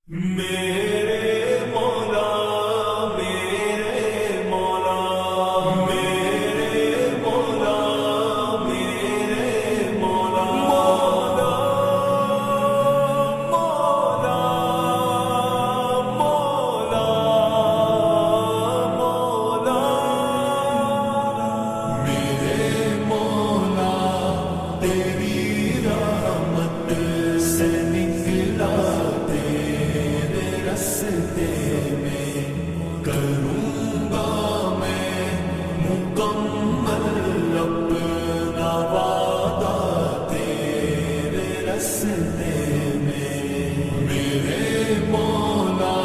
میرے مولا میرے مولا میرے مولا میرے مولا مولا مولا مولا مولا میرے مولا تیری رحمت سے نکلا رستے میں کروں گا میں مکمل اپنا وعدہ تیرے رستے میں میرے مولا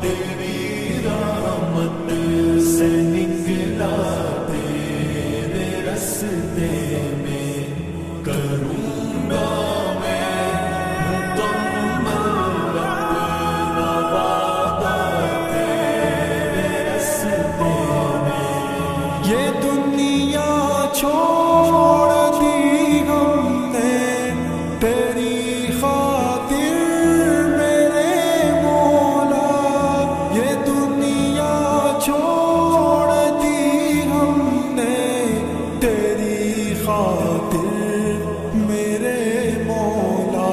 تیری رحمت سے نکلا تیرے رستے میں کروں گا چھوڑ دی ہم نے تیری خاطر میرے مولا یہ دنیا چھوڑ دی ہم نے تیری خاطر میرے مولا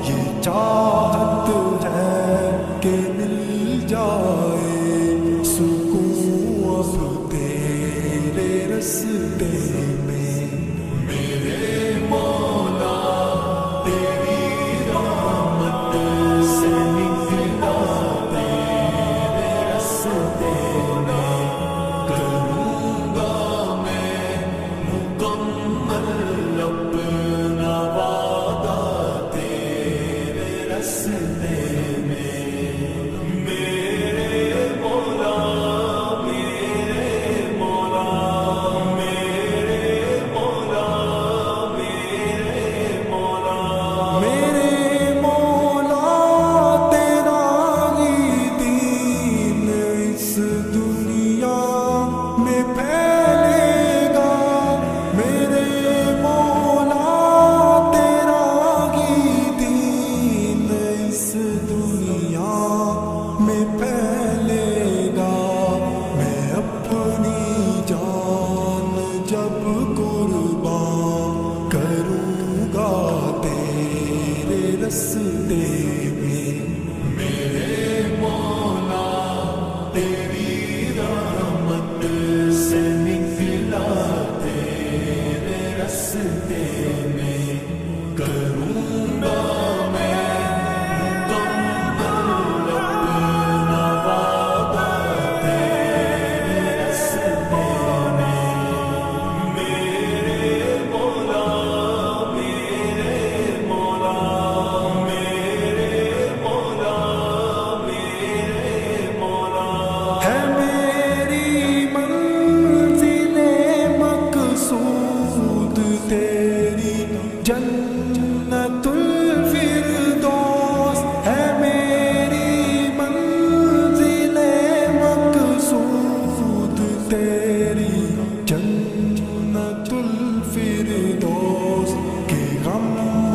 یہ چاہت ہے کہ مل جائے سکون اب تیرے رستے میں میرے مولا تیری رحمت سے نکلا تیرے رستے میں کروں گا میں مکمل اپنا وعدہ تیرے رستے میں میرے مولا جب قربان کروں گا تیرے رستے میں میرے مولا تیری رحمت سے نکلا تیرے رستے میں کروں گا جنت الفردوس ہے میری منزل مقصود تیری جنت الفردوس کے غم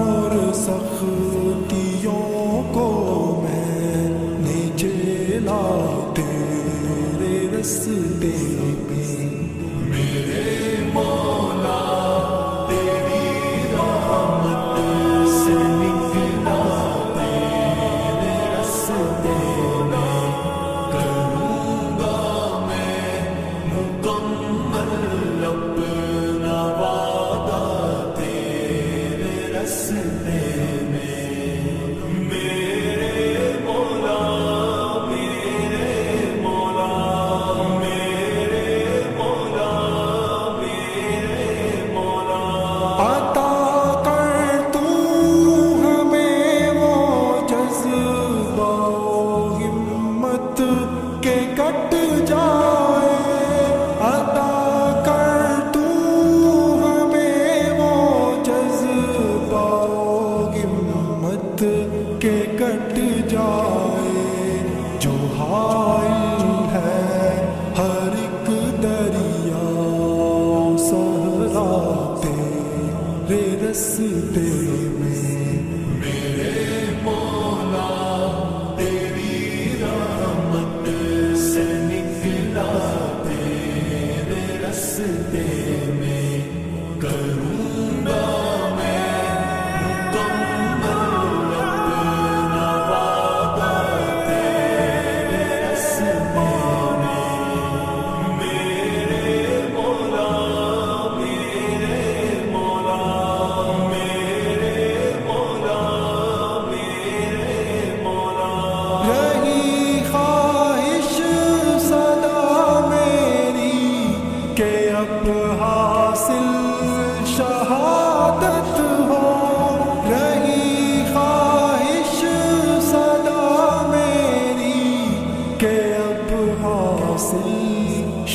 اور سختیوں کو میں نے جھیلا تیرے رستے میں میرے مولا کٹ جائے عطا کر تو ہمیں وہ جذبہ ہمت کے کٹ جائے جو حائل ہے ہر ایک دریا صحرا تیرے رستے میں میرے مولا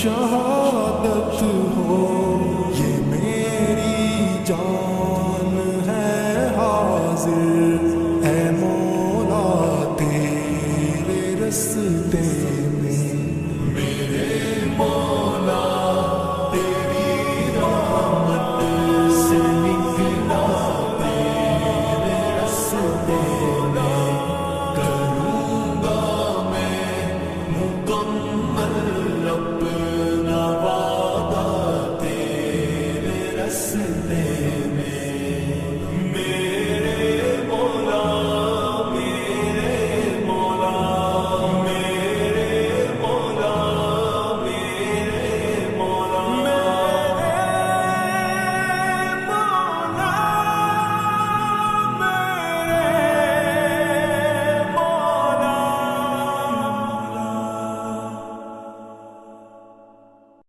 شہادت